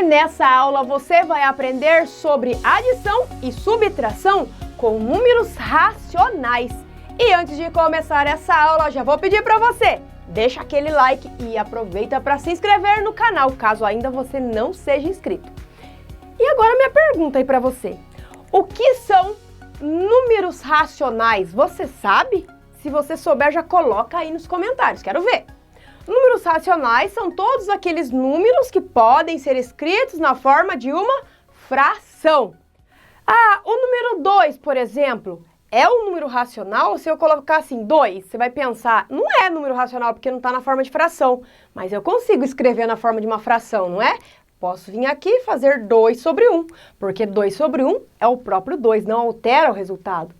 nessa aula você vai aprender sobre adição e subtração com números racionais. E antes de começar essa aula, já vou pedir para você, deixa aquele like e aproveita para se inscrever no canal, caso ainda você não seja inscrito. E agora minha pergunta aí para você, o que são números racionais? Você sabe? Se você souber, já coloca aí nos comentários, quero ver. Números racionais são todos aqueles números que podem ser escritos na forma de uma fração. O número 2, por exemplo, é um número racional? Se eu colocar assim, 2, você vai pensar, não é número racional porque não está na forma de fração, mas eu consigo escrever na forma de uma fração, não é? Posso vir aqui e fazer 2 sobre 1, porque 2 sobre 1 é o próprio 2, não altera o resultado.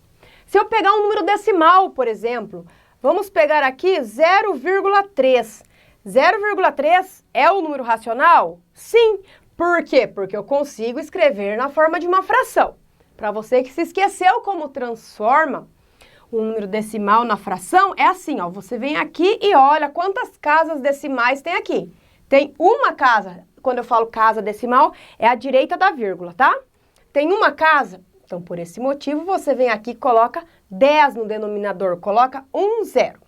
Se eu pegar um número decimal, por exemplo, vamos pegar aqui 0,3. 0,3 é o número racional? Sim. Por quê? Porque eu consigo escrever na forma de uma fração. Para você que se esqueceu como transforma um número decimal na fração, é assim, ó. Você vem aqui e olha quantas casas decimais tem aqui. Tem uma casa, quando eu falo casa decimal, é a direita da vírgula, tá? Tem uma casa. Então, por esse motivo, você vem aqui e coloca 10 no denominador, coloca 0.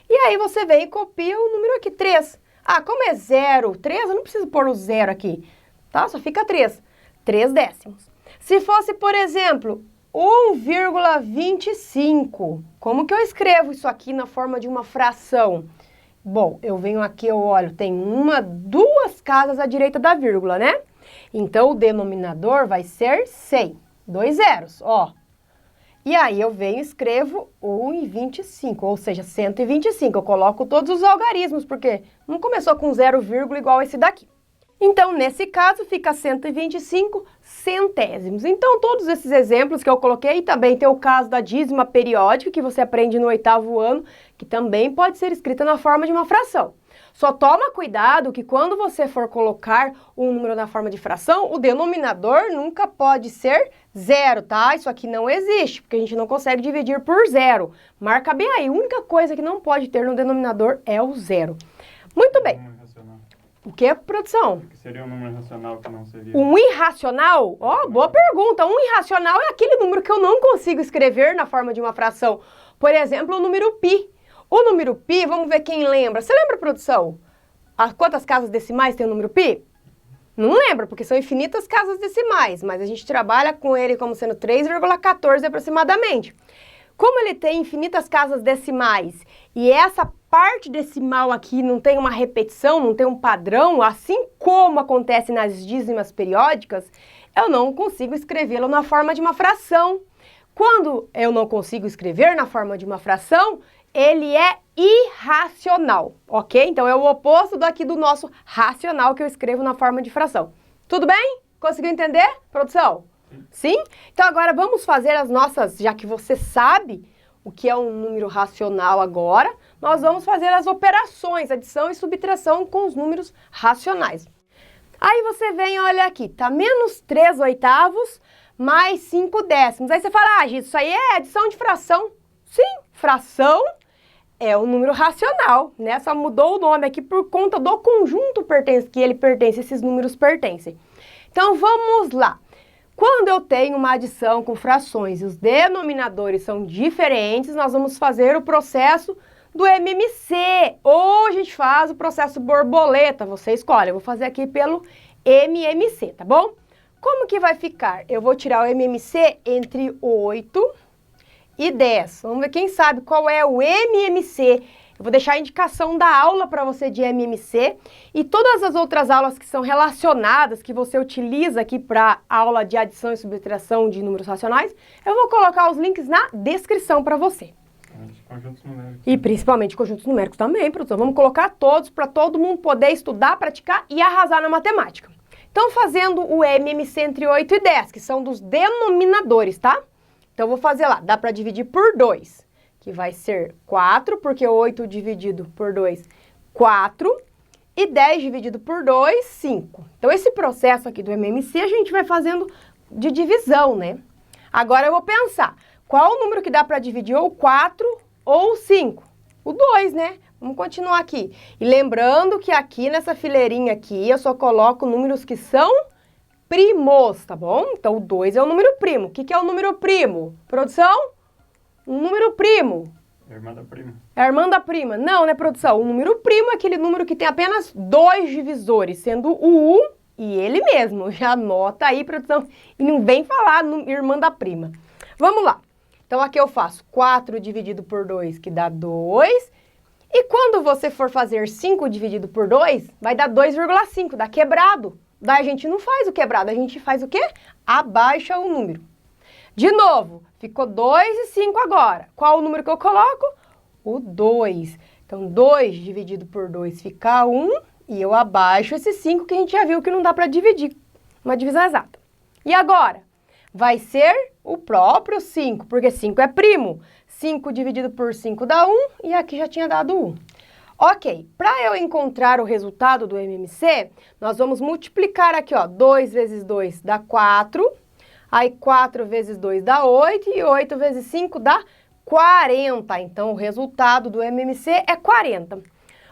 E aí você vem e copia o número aqui, 3. Como é 0, 3, eu não preciso pôr o 0 aqui, tá? Só fica 3. 3 décimos. Se fosse, por exemplo, 1,25, como que eu escrevo isso aqui na forma de uma fração? Bom, eu venho aqui, eu olho, tem duas casas à direita da vírgula, né? Então, o denominador vai ser 100. 2 zeros, ó. E aí eu venho e escrevo 1,25, ou seja, 125. Eu coloco todos os algarismos, porque não começou com 0, igual esse daqui. Então, nesse caso, fica 125 centésimos. Então, todos esses exemplos que eu coloquei, também tem o caso da dízima periódica, que você aprende no 8º ano, que também pode ser escrita na forma de uma fração. Só toma cuidado que quando você for colocar um número na forma de fração, o denominador nunca pode ser 0, tá? Isso aqui não existe, porque a gente não consegue dividir por 0. Marca bem aí, a única coisa que não pode ter no denominador é o 0. Muito bem. O que, produção? O que seria um número racional que não seria? Um irracional? Boa pergunta. Um irracional é aquele número que eu não consigo escrever na forma de uma fração. Por exemplo, o número π. O número π, vamos ver quem lembra. Você lembra, produção? Quantas casas decimais tem o número π? Não lembra, porque são infinitas casas decimais, mas a gente trabalha com ele como sendo 3,14 aproximadamente. Como ele tem infinitas casas decimais e essa parte decimal aqui não tem uma repetição, não tem um padrão, assim como acontece nas dízimas periódicas, eu não consigo escrevê-lo na forma de uma fração. Quando eu não consigo escrever na forma de uma fração, ele é irracional, ok? Então, é o oposto daqui do nosso racional que eu escrevo na forma de fração. Tudo bem? Conseguiu entender, produção? Sim? Então, agora vamos fazer as nossas, já que você sabe o que é um número racional agora, nós vamos fazer as operações, adição e subtração com os números racionais. Aí você vem, olha aqui, tá menos 3 oitavos mais 5 décimos. Aí você fala, Gis, isso aí é adição de fração. Sim, fração é um número racional, né? Só mudou o nome aqui por conta do conjunto que ele pertence, esses números pertencem. Então, vamos lá. Quando eu tenho uma adição com frações e os denominadores são diferentes, nós vamos fazer o processo do MMC, ou a gente faz o processo borboleta, você escolhe. Eu vou fazer aqui pelo MMC, tá bom? Como que vai ficar? Eu vou tirar o MMC entre 8 e 10. Vamos ver quem sabe qual é o MMC. Eu vou deixar a indicação da aula para você de MMC e todas as outras aulas que são relacionadas, que você utiliza aqui para aula de adição e subtração de números racionais, eu vou colocar os links na descrição para você. Conjuntos numéricos. E principalmente conjuntos numéricos também, produção. Vamos colocar todos para todo mundo poder estudar, praticar e arrasar na matemática. Então, fazendo o MMC entre 8 e 10, que são dos denominadores, tá? Então, eu vou fazer lá, dá para dividir por 2, que vai ser 4, porque 8 dividido por 2, 4, e 10 dividido por 2, 5. Então, esse processo aqui do MMC a gente vai fazendo de divisão, né? Agora, eu vou pensar, qual o número que dá para dividir ou 4 ou 5? O 2, né? Vamos continuar aqui. E lembrando que aqui nessa fileirinha aqui eu só coloco números que são primos, tá bom? Então o 2 é o número primo. O que é o número primo? Produção? Um número primo. Irmã da prima. É a irmã da prima. Não, né, produção? O número primo é aquele número que tem apenas 2 divisores, sendo o 1 e ele mesmo. Já anota aí, produção. E não vem falar irmã da prima. Vamos lá. Então aqui eu faço 4 dividido por 2, que dá 2. E quando você for fazer 5 dividido por 2, vai dar 2,5, dá quebrado. Daí a gente não faz o quebrado, a gente faz o quê? Abaixa o número. De novo, ficou 2 e 5 agora. Qual o número que eu coloco? O 2. Então, 2 dividido por 2 fica 1 e eu abaixo esse 5 que a gente já viu que não dá para dividir. Uma divisão exata. E agora? Vai ser o próprio 5, porque 5 é primo. 5 dividido por 5 dá 1 e aqui já tinha dado 1. Ok, para eu encontrar o resultado do MMC, nós vamos multiplicar aqui, ó, 2 vezes 2 dá 4, aí 4 vezes 2 dá 8 e 8 vezes 5 dá 40. Então, o resultado do MMC é 40.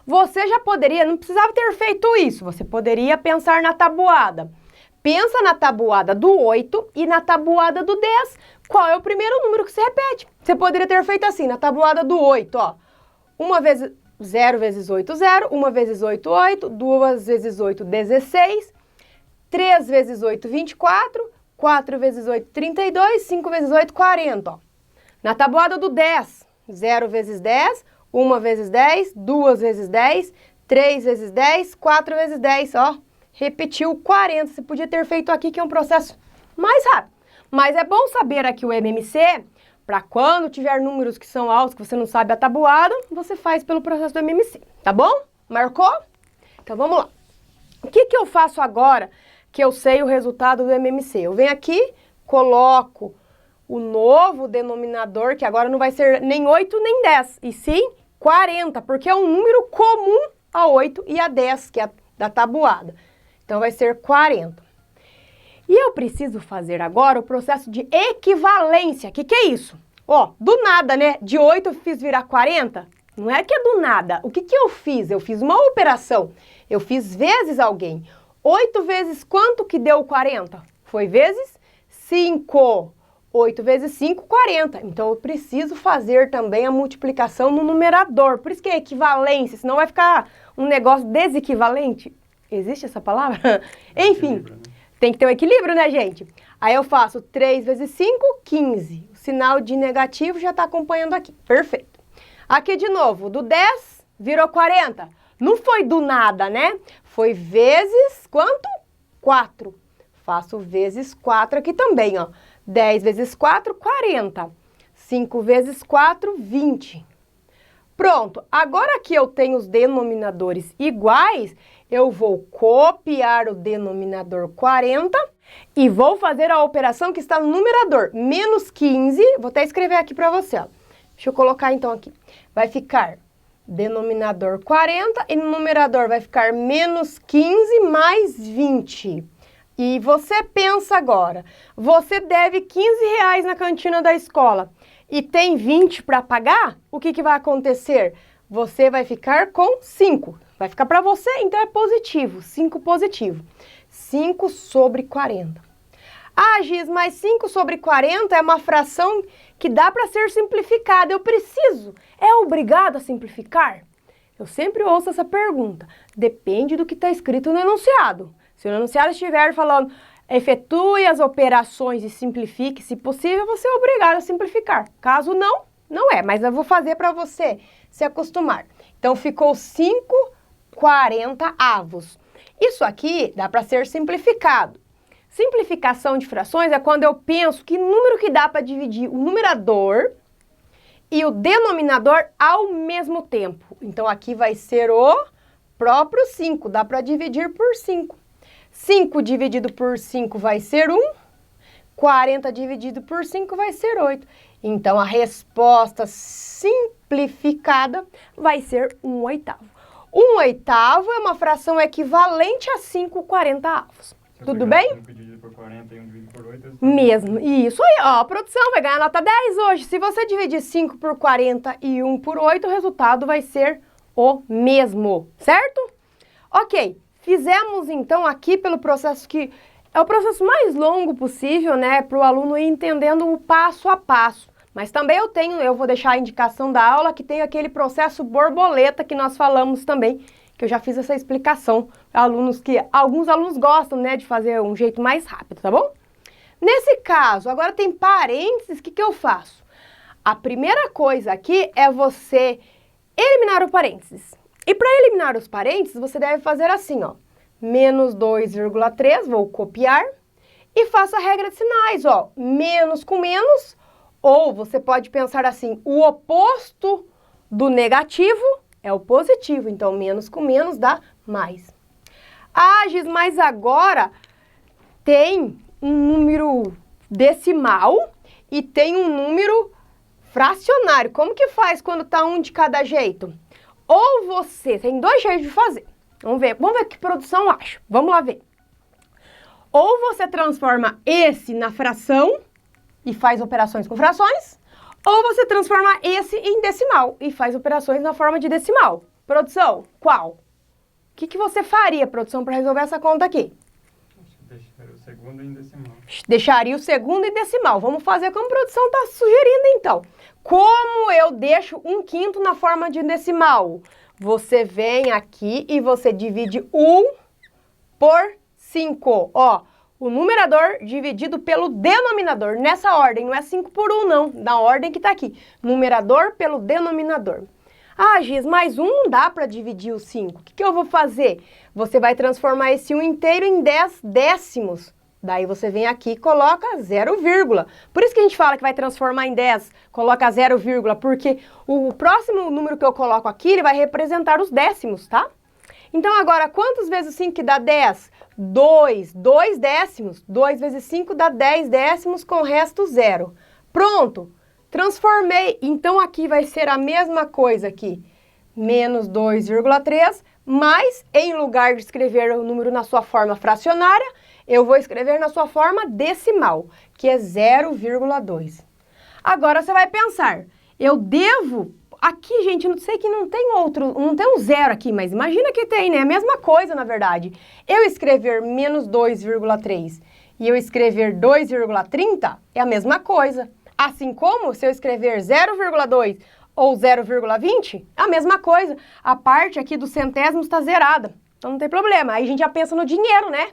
Você já poderia, não precisava ter feito isso, você poderia pensar na tabuada. Pensa na tabuada do 8 e na tabuada do 10. Qual é o primeiro número que se repete? Você poderia ter feito assim, na tabuada do 8, ó. 0 vezes 8, 0. 1 vezes 8, 8. 2 vezes 8, 16. 3 vezes 8, 24. 4 vezes 8, 32. 5 vezes 8, 40, ó. Na tabuada do 10, 0 vezes 10. 1 vezes 10. 2 vezes 10. 3 vezes 10. 4 vezes 10, ó. Repetiu 40. Você podia ter feito aqui, que é um processo mais rápido. Mas é bom saber aqui o MMC, para quando tiver números que são altos, que você não sabe a tabuada, você faz pelo processo do MMC, tá bom? Marcou? Então vamos lá. O que eu faço agora que eu sei o resultado do MMC? Eu venho aqui, coloco o novo denominador, que agora não vai ser nem 8 nem 10, e sim 40, porque é um número comum a 8 e a 10, que é da tabuada. Então vai ser 40. E eu preciso fazer agora o processo de equivalência. O que é isso? Ó, do nada, né? De 8 eu fiz virar 40? Não é que é do nada. O que eu fiz? Eu fiz uma operação. Eu fiz vezes alguém. 8 vezes quanto que deu 40? Foi vezes 5. 8 vezes 5, 40. Então, eu preciso fazer também a multiplicação no numerador. Por isso que é equivalência, senão vai ficar um negócio desequivalente. Existe essa palavra? Enfim. Tem que ter um equilíbrio, né, gente? Aí eu faço 3 vezes 5, 15. O sinal de negativo já está acompanhando aqui. Perfeito. Aqui de novo, do 10 virou 40. Não foi do nada, né? Foi vezes quanto? 4. Faço vezes 4 aqui também, ó. 10 vezes 4, 40. 5 vezes 4, 20. Pronto. Agora que eu tenho os denominadores iguais, eu vou copiar o denominador 40 e vou fazer a operação que está no numerador, menos 15. Vou até escrever aqui para você, ó. Deixa eu colocar então aqui. Vai ficar denominador 40 e no numerador vai ficar menos 15 mais 20. E você pensa agora, você deve R$15 na cantina da escola e tem 20 para pagar? O que vai acontecer? Você vai ficar com 5. Vai ficar para você, então é positivo, 5 positivo. 5 sobre 40. Ah, Giz, mas 5 sobre 40 é uma fração que dá para ser simplificada. Eu preciso, é obrigado a simplificar? Eu sempre ouço essa pergunta. Depende do que está escrito no enunciado. Se o enunciado estiver falando, efetue as operações e simplifique, se possível, você é obrigado a simplificar. Caso não, não é, mas eu vou fazer para você se acostumar. Então, ficou 5/40 avos. Isso aqui dá para ser simplificado. Simplificação de frações é quando eu penso que número que dá para dividir o numerador e o denominador ao mesmo tempo. Então, aqui vai ser o próprio 5, dá para dividir por 5. 5 dividido por 5 vai ser 1, 40 dividido por 5 vai ser 8. Então, a resposta simplificada vai ser 1/8. 1/8 é uma fração equivalente a 5/40 avos. Tudo bem? 1 dividido por 40 e 1 dividido por 8. Mesmo. Isso aí, ó, a produção vai ganhar nota 10 hoje. Se você dividir 5 por 40 e 1 por 8, o resultado vai ser o mesmo, certo? Ok, fizemos então aqui pelo processo que é o processo mais longo possível, né, para o aluno ir entendendo o passo a passo. Mas também eu vou deixar a indicação da aula que tem aquele processo borboleta que nós falamos também, que eu já fiz essa explicação para alunos que alguns alunos gostam, né, de fazer um jeito mais rápido, tá bom? Nesse caso, agora tem parênteses, o que eu faço? A primeira coisa aqui é você eliminar o parênteses. E para eliminar os parênteses, você deve fazer assim, ó. Menos 2,3, vou copiar. E faça a regra de sinais, ó. Menos com menos, ou você pode pensar assim, o oposto do negativo é o positivo. Então, menos com menos dá mais. Ah, Giz, mas agora tem um número decimal e tem um número fracionário. Como que faz quando tá um de cada jeito? Ou você, tem dois jeitos de fazer. Vamos ver que produção acha. Vamos lá ver. Ou você transforma esse na fração e faz operações com frações, ou você transforma esse em decimal e faz operações na forma de decimal. Produção, qual? O que você faria, produção, para resolver essa conta aqui? Deixaria o segundo em decimal. Deixaria o segundo em decimal. Vamos fazer como a produção está sugerindo, então. Como eu deixo 1/5 na forma de decimal? Você vem aqui e você divide 1 por 5. Ó, o numerador dividido pelo denominador. Nessa ordem, não é 5 por 1, não. Na ordem que está aqui. Numerador pelo denominador. Ah, Giz, mais 1 não dá para dividir o 5. O que eu vou fazer? Você vai transformar esse 1 inteiro em 10 décimos. Daí você vem aqui e coloca 0, por isso que a gente fala que vai transformar em 10, coloca 0, porque o próximo número que eu coloco aqui, ele vai representar os décimos, tá? Então agora, quantas vezes 5 que dá 10? 2 décimos. 2 vezes 5 dá 10 décimos com o resto 0. Pronto, transformei. Então aqui vai ser a mesma coisa aqui. Menos 2,3, mas em lugar de escrever o número na sua forma fracionária, eu vou escrever na sua forma decimal, que é 0,2. Agora você vai pensar, eu devo... Aqui, gente, não sei que não tem um zero aqui, mas imagina que tem, né? A mesma coisa, na verdade. Eu escrever menos 2,3 e eu escrever 2,30 é a mesma coisa. Assim como se eu escrever 0,2 ou 0,20, é a mesma coisa. A parte aqui dos centésimos está zerada, então não tem problema. Aí a gente já pensa no dinheiro, né?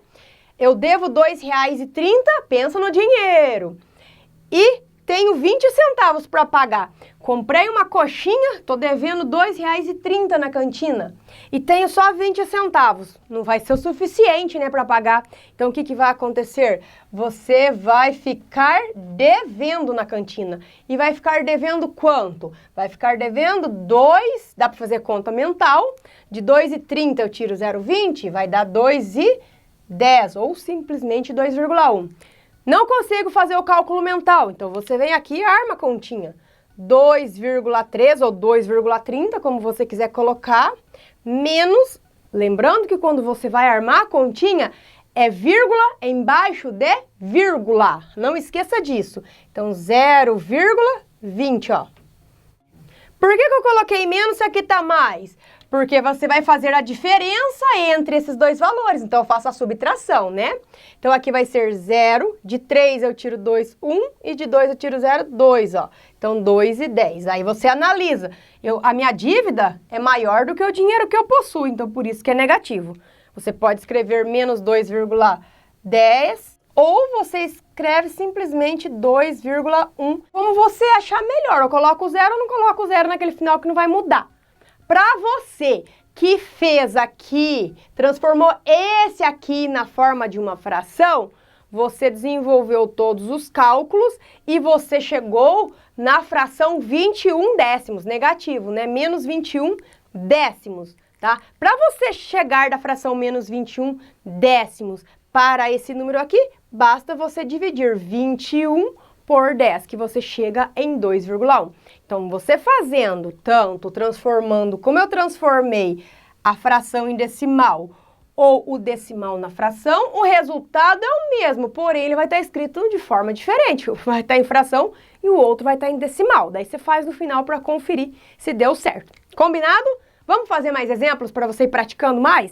Eu devo R$ 2,30, pensa no dinheiro. E tenho 20 centavos para pagar. Comprei uma coxinha, tô devendo R$ 2,30 na cantina. E tenho só 20 centavos. Não vai ser o suficiente, né, para pagar. Então, o que vai acontecer? Você vai ficar devendo na cantina. E vai ficar devendo quanto? Vai ficar devendo 2, dá para fazer conta mental. De 2,30 eu tiro 0,20, vai dar 2,10 ou simplesmente 2,1. Não consigo fazer o cálculo mental, então você vem aqui e arma a continha. 2,3 ou 2,30, como você quiser colocar, menos, lembrando que quando você vai armar a continha, é vírgula embaixo de vírgula. Não esqueça disso. Então, 0,20, ó. Por que eu coloquei menos se aqui tá mais? Porque você vai fazer a diferença entre esses dois valores. Então, eu faço a subtração, né? Então, aqui vai ser 0, de 3 eu tiro 2, 1, e de 2 eu tiro 0, 2, ó. Então, 2,10. Aí você analisa. A minha dívida é maior do que o dinheiro que eu possuo, então por isso que é negativo. Você pode escrever menos 2,10 ou você escreve simplesmente 2,1. Como você achar melhor. Eu coloco o 0 ou não coloco o 0 naquele final que não vai mudar. Para você que fez aqui, transformou esse aqui na forma de uma fração, você desenvolveu todos os cálculos e você chegou na fração 21 décimos, negativo, né? Menos 21 décimos, tá? Para você chegar da fração menos 21 décimos para esse número aqui, basta você dividir 21 por 10, que você chega em 2,1. Então, você fazendo tanto, transformando, como eu transformei a fração em decimal ou o decimal na fração, o resultado é o mesmo, porém ele vai estar escrito de forma diferente. Vai estar em fração e o outro vai estar em decimal. Daí você faz no final para conferir se deu certo. Combinado? Vamos fazer mais exemplos para você ir praticando mais?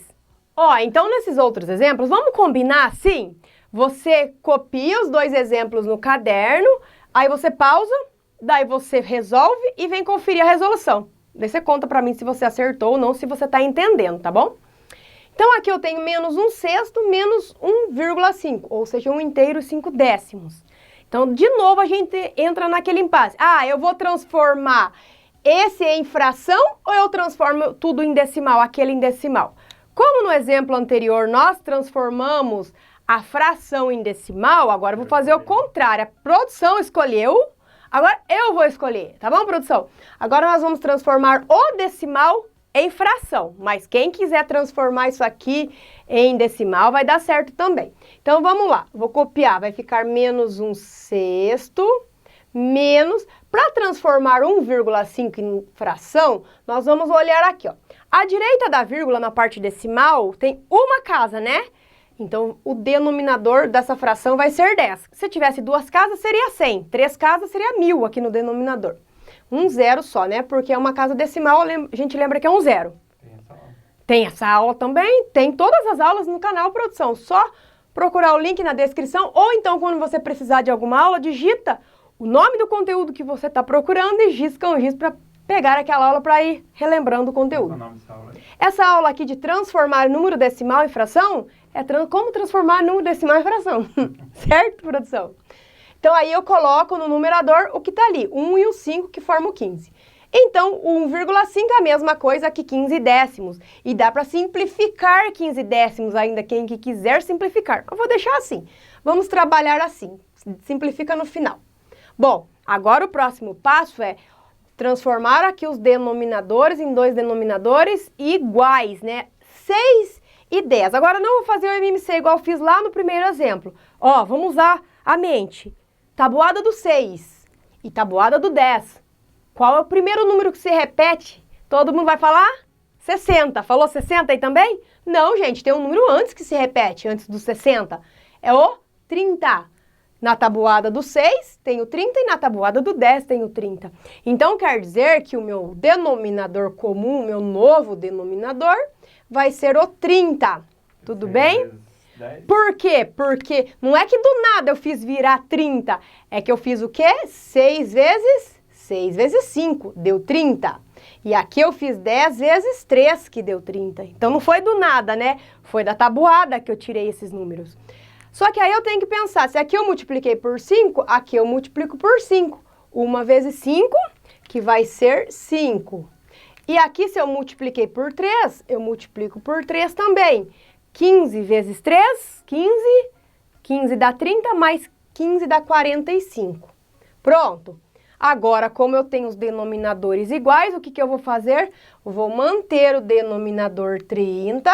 Ó, então nesses outros exemplos, vamos combinar assim? Você copia os 2 exemplos no caderno, aí você pausa, daí você resolve e vem conferir a resolução. Daí você conta para mim se você acertou ou não, se você está entendendo, tá bom? Então aqui eu tenho menos 1/6 menos 1,5, ou seja, 1 inteiro e 5 décimos. Então, de novo, a gente entra naquele impasse. Ah, eu vou transformar esse em fração ou eu transformo tudo em decimal, aquele em decimal? Como no exemplo anterior nós transformamos a fração em decimal, agora eu vou fazer o contrário. A produção escolheu, agora eu vou escolher, tá bom, produção? Agora nós vamos transformar o decimal em fração, mas quem quiser transformar isso aqui em decimal vai dar certo também. Então vamos lá, vou copiar, vai ficar menos 1/6 menos, para transformar 1,5 em fração, nós vamos olhar aqui, ó. À direita da vírgula, na parte decimal, tem uma casa, né? Então, o denominador dessa fração vai ser 10. Se tivesse 2 casas, seria 100. 3 casas, seria 1000 aqui no denominador. Um zero só, né? Porque é uma casa decimal, a gente lembra que é um zero. Tem essa aula também, tem todas as aulas no canal Produção. Só procurar o link na descrição, ou então, quando você precisar de alguma aula, digita o nome do conteúdo que você está procurando e risca um risco para pegar aquela aula para ir relembrando o conteúdo. Qual é o nome dessa aula aí? Essa aula aqui de transformar número decimal em fração é como transformar número decimal em fração. Certo, produção? Então, aí eu coloco no numerador o que está ali, 1 e o 5, que formam o 15. Então, o 1,5 é a mesma coisa que 15 décimos. E dá para simplificar 15 décimos ainda, quem que quiser simplificar. Eu vou deixar assim. Vamos trabalhar assim. Simplifica no final. Bom, agora o próximo passo é transformar aqui os denominadores em 2 denominadores iguais, né? 6 e 10. Agora não vou fazer o MMC igual fiz lá no primeiro exemplo. Ó, vamos usar a mente. Tabuada do 6 e tabuada do 10. Qual é o primeiro número que se repete? Todo mundo vai falar? 60. Falou 60 aí também? Não, gente, tem um número antes que se repete, antes do 60. É o 30. Na tabuada do 6 tem o 30 e na tabuada do 10 tem o 30. Então, quer dizer que o meu denominador comum, meu novo denominador, vai ser o 30. Tudo bem? 10. Por quê? Porque não é que do nada eu fiz virar 30. É que eu fiz o quê? 6 vezes 5, deu 30. E aqui eu fiz 10 vezes 3, que deu 30. Então, não foi do nada, né? Foi da tabuada que eu tirei esses números. Só que aí eu tenho que pensar, se aqui eu multipliquei por 5, aqui eu multiplico por 5. 1 vezes 5, que vai ser 5. E aqui, se eu multipliquei por 3, eu multiplico por 3 também. 15 vezes 3, 15. 15 dá 30, mais 15 dá 45. Pronto. Agora, como eu tenho os denominadores iguais, o que eu vou fazer? Eu vou manter o denominador 30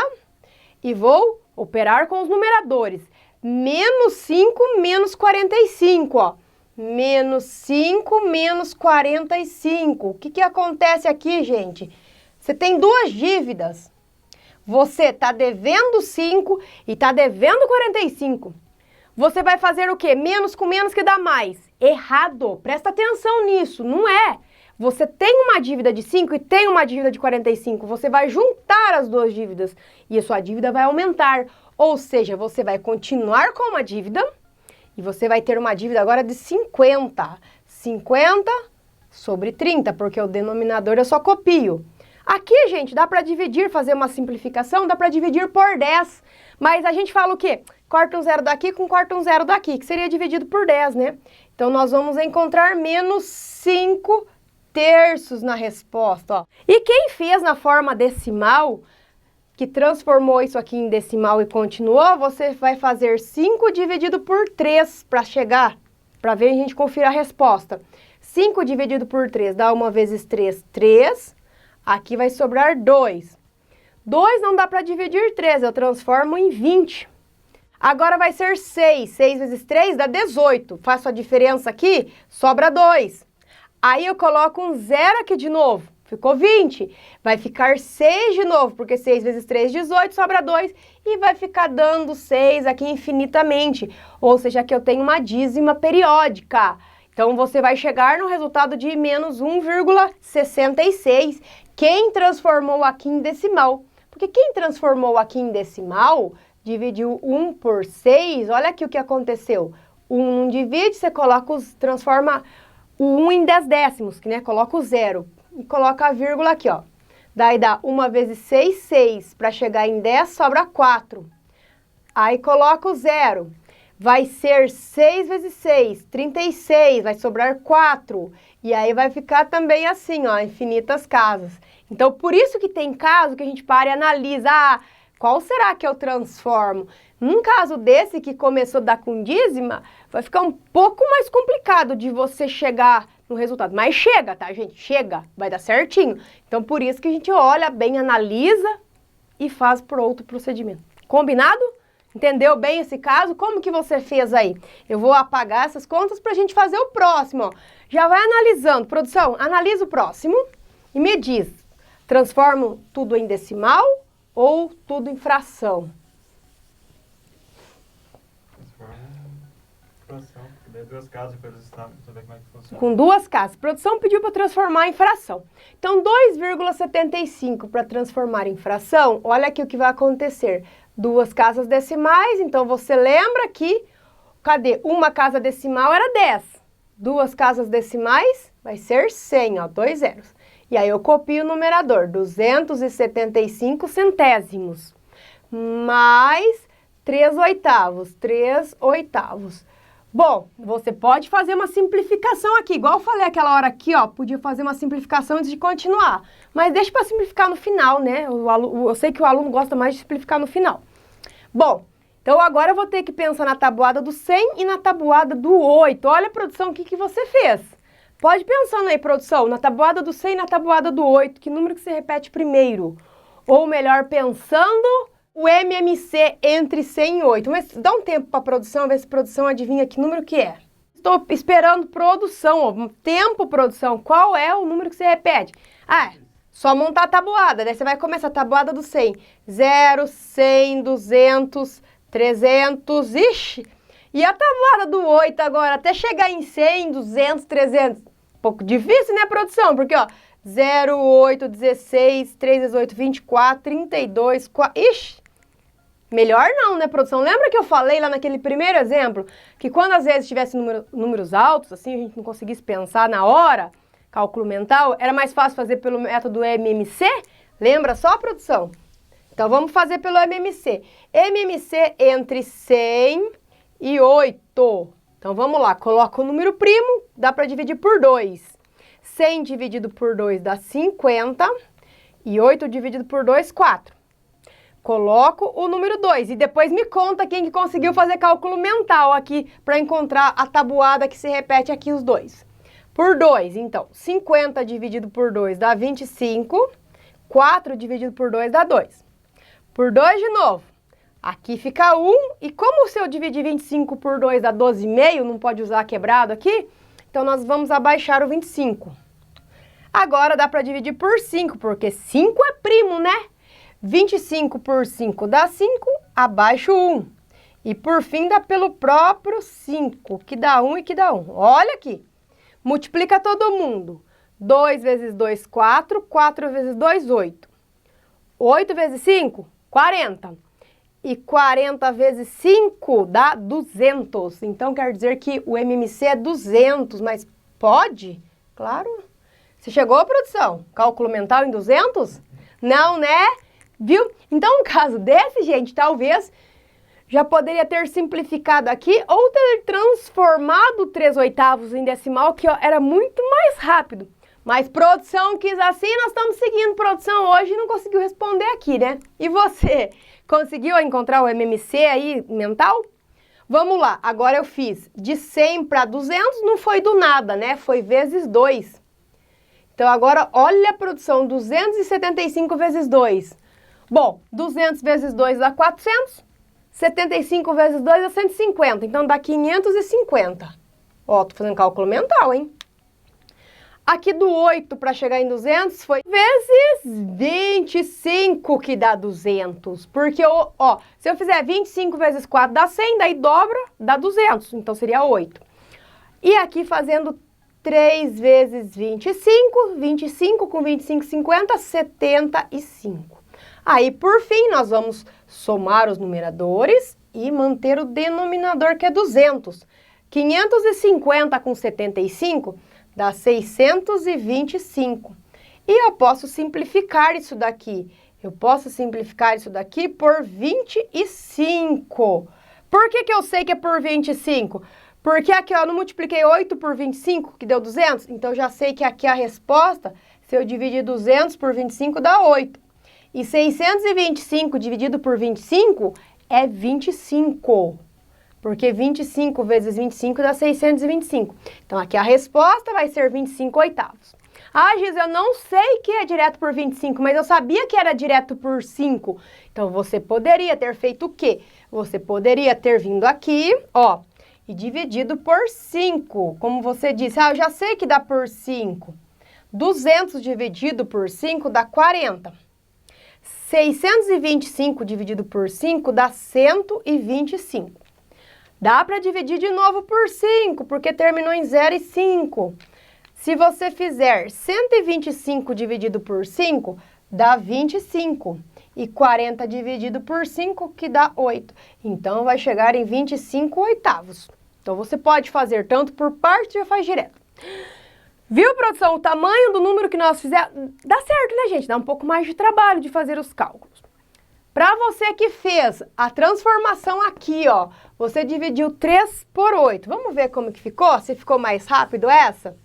e vou operar com os numeradores. Menos 5 menos 45, ó. Menos 5 menos 45. O que acontece aqui, gente? Você tem 2 dívidas. Você está devendo 5 e está devendo 45. Você vai fazer o quê? Menos com menos que dá mais. Errado. Presta atenção nisso. Não é. Você tem uma dívida de 5 e tem uma dívida de 45. Você vai juntar as 2 dívidas e a sua dívida vai aumentar. Ou seja, você vai continuar com uma dívida e você vai ter uma dívida agora de 50. 50 sobre 30, porque o denominador eu só copio. Aqui, gente, dá para dividir, fazer uma simplificação, dá para dividir por 10. Mas a gente fala o quê? Corta um zero daqui com corta um zero daqui, que seria dividido por 10, né? Então, nós vamos encontrar menos 5 terços na resposta, ó. E quem fez na forma decimal, que transformou isso aqui em decimal e continuou, você vai fazer 5 dividido por 3 para chegar, para ver a gente conferir a resposta. 5 dividido por 3 dá 1 vezes 3, 3. Aqui vai sobrar 2. 2 não dá para dividir 3, eu transformo em 20. Agora vai ser 6. 6 vezes 3 dá 18. Faço a diferença aqui, sobra 2. Aí eu coloco um zero aqui de novo. Ficou 20. Vai ficar 6 de novo, porque 6 vezes 3, 18, sobra 2. E vai ficar dando 6 aqui infinitamente. Ou seja, aqui eu tenho uma dízima periódica. Então, você vai chegar no resultado de menos 1,66, quem transformou aqui em decimal. Porque quem transformou aqui em decimal, dividiu 1 por 6, olha aqui o que aconteceu. 1 não divide, você transforma o 1 em 10 décimos, né? Coloca o 0 e coloca a vírgula aqui, ó. Daí dá 1 vezes 6, 6. Para chegar em 10, sobra 4. Aí coloca o 0. Vai ser 6 vezes 6, 36. Vai sobrar 4. E aí vai ficar também assim, ó, infinitas casas. Então, por isso que tem caso que a gente para e analisa. Ah, qual será que eu transformo? Num caso desse que começou a dar com dízima, vai ficar um pouco mais complicado de você chegar no resultado. Mas chega, tá, gente? Chega, vai dar certinho. Então, por isso que a gente olha bem, analisa e faz por outro procedimento. Combinado? Entendeu bem esse caso? Como que você fez aí? Eu vou apagar essas contas para a gente fazer o próximo, ó. Já vai analisando. Produção, analisa o próximo e me diz, transformo tudo em decimal ou tudo em fração? Fração, daí 2 casas para eles saber como é que funciona. Com 2 casas. Produção pediu para transformar em fração. Então, 2,75 para transformar em fração, olha aqui o que vai acontecer. 2 casas decimais, então você lembra que, cadê? Uma casa decimal era 10. 2 casas decimais vai ser 100, ó, 2 zeros. E aí eu copio o numerador, 275 centésimos, mais 3 oitavos, 3 oitavos. Bom, você pode fazer uma simplificação aqui, igual eu falei aquela hora aqui, ó, podia fazer uma simplificação antes de continuar. Mas deixa para simplificar no final, né? Eu sei que o aluno gosta mais de simplificar no final. Bom, então agora eu vou ter que pensar na tabuada do 100 e na tabuada do 8. Olha, produção, o que você fez? Pode pensando aí, produção, na tabuada do 100 e na tabuada do 8, que número que você repete primeiro? Ou melhor, pensando o MMC entre 100 e 8. Mas dá um tempo para a produção, ver se a produção adivinha que número que é. Estou esperando produção, ó. Tempo, produção. Qual é o número que você repete? Ah, só montar a tabuada. Daí você vai começar a tabuada do 100. 0, 100, 200, 300, ixi. E a tabuada do 8 agora, até chegar em 100, 200, 300. Um pouco difícil, né, produção? Porque, ó, 0, 8, 16, 3, 18, 24, 32, 4... Ixi! Melhor não, né, produção? Lembra que eu falei lá naquele primeiro exemplo que quando às vezes tivesse números altos, assim, a gente não conseguisse pensar na hora, cálculo mental, era mais fácil fazer pelo método MMC? Lembra só, produção? Então, vamos fazer pelo MMC. MMC entre 100 e 8. Então, vamos lá. Coloca o número primo, dá para dividir por 2. 100 dividido por 2 dá 50. E 8 dividido por 2, 4. Coloco o número 2 e depois me conta quem que conseguiu fazer cálculo mental aqui para encontrar a tabuada que se repete aqui os dois. Por 2, então, 50 dividido por 2 dá 25. 4 dividido por 2 dá 2. Por 2 de novo. Aqui fica 1, e como se eu dividir 25 por 2 dá 12,5, não pode usar quebrado aqui, então nós vamos abaixar o 25. Agora dá para dividir por 5, porque 5 é primo, né? 25 por 5 dá 5, abaixo 1. E por fim dá pelo próprio 5, que dá 1 e que dá 1. Olha aqui, multiplica todo mundo. 2 vezes 2, 4, 4 vezes 2, 8. 8 vezes 5, 40. E 40 vezes 5 dá 200. Então, quer dizer que o MMC é 200, mas pode? Claro. Você chegou, produção? Cálculo mental em 200? Não, né? Viu? Então, no caso desse, gente, talvez já poderia ter simplificado aqui ou ter transformado 3 oitavos em decimal, que ó, era muito mais rápido. Mas produção quis assim, nós estamos seguindo produção hoje e não conseguiu responder aqui, né? E você, conseguiu encontrar o MMC aí mental? Vamos lá, agora eu fiz de 100 para 200, não foi do nada, né? Foi vezes 2. Então agora, olha a produção, 275 vezes 2. Bom, 200 vezes 2 dá 400, 75 vezes 2 dá 150, então dá 550. Ó, tô fazendo cálculo mental, hein? Aqui do 8 para chegar em 200 foi vezes 25 que dá 200. Porque, ó, se eu fizer 25 vezes 4 dá 100, daí dobra, dá 200. Então seria 8. E aqui fazendo 3 vezes 25, 25 com 25, 50, 75. Aí, por fim, nós vamos somar os numeradores e manter o denominador, que é 200. 550 com 75 dá 625. E eu posso simplificar isso daqui. Eu posso simplificar isso daqui por 25. Por que eu sei que é por 25? Porque aqui, ó, eu não multipliquei 8 por 25, que deu 200. Então, já sei que aqui a resposta, se eu dividir 200 por 25, dá 8. E 625 dividido por 25 é 25. Porque 25 vezes 25 dá 625. Então, aqui a resposta vai ser 25 oitavos. Ah, Giz, eu não sei que é direto por 25, mas eu sabia que era direto por 5. Então, você poderia ter feito o quê? Você poderia ter vindo aqui, ó, e dividido por 5. Como você disse, eu já sei que dá por 5. 200 dividido por 5 dá 40. 625 dividido por 5 dá 125. Dá para dividir de novo por 5, porque terminou em 0 e 5. Se você fizer 125 dividido por 5, dá 25. E 40 dividido por 5, que dá 8. Então, vai chegar em 25 oitavos. Então, você pode fazer tanto por parte, já faz direto. Viu, produção? O tamanho do número que nós fizemos... Dá certo, né, gente? Dá um pouco mais de trabalho de fazer os cálculos. Para você que fez a transformação aqui, ó, você dividiu 3 por 8. Vamos ver como que ficou? Se ficou mais rápido essa?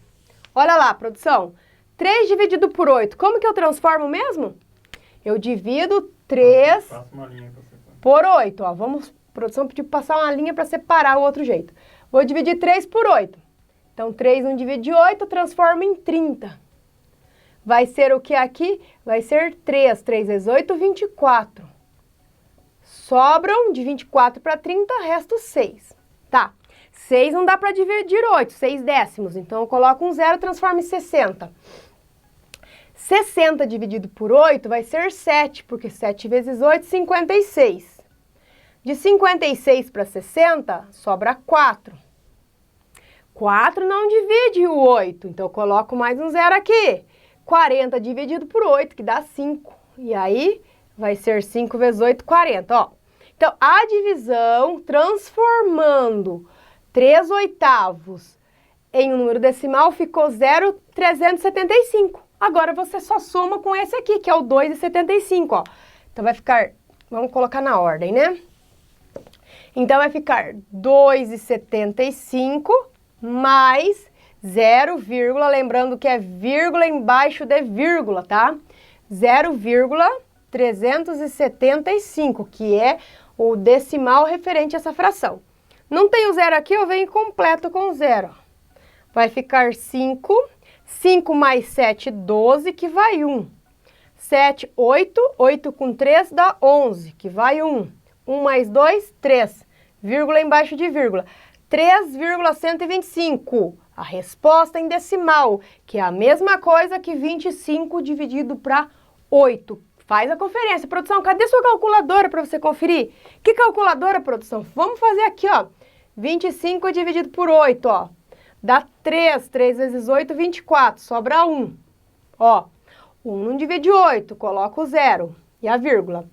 Olha lá, produção. 3 dividido por 8. Como que eu transformo mesmo? Eu divido 3 por 8. Ó, vamos, produção pediu para passar uma linha para separar o outro jeito. Vou dividir 3 por 8. Então, 3 não divide 8, transforma em 30. Vai ser o que aqui? Vai ser 3. 3 vezes 8, 24. Sobram de 24 para 30, resta 6. Tá. 6 não dá para dividir 8, 6 décimos. Então, eu coloco um 0 e transformo em 60. 60 dividido por 8 vai ser 7, porque 7 vezes 8, 56. De 56 para 60, sobra 4. 4 não divide o 8, então eu coloco mais um 0 aqui. 40 dividido por 8, que dá 5. E aí, vai ser 5 vezes 8, 40, ó. Então, a divisão transformando 3 oitavos em um número decimal ficou 0,375. Agora, você só soma com esse aqui, que é o 2,75, ó. Então, vai ficar... Vamos colocar na ordem, né? Então, vai ficar 2,75 mais 0, lembrando que é vírgula embaixo de vírgula, tá? 0,375, que é o decimal referente a essa fração. Não tem o 0 aqui, eu venho completo com o 0. Vai ficar 5. 5 mais 7, 12, que vai 1. 7, 8. 8 com 3 dá 11, que vai 1. 1 mais 2, 3. Vírgula embaixo de vírgula. 3,125. A resposta em decimal, que é a mesma coisa que 25 dividido para 8. Faz a conferência. Produção, cadê sua calculadora para você conferir? Que calculadora, produção? Vamos fazer aqui, ó. 25 dividido por 8, ó. Dá 3. 3 vezes 8, 24. Sobra 1. Ó, 1 não divide 8. Coloca o 0 e a vírgula.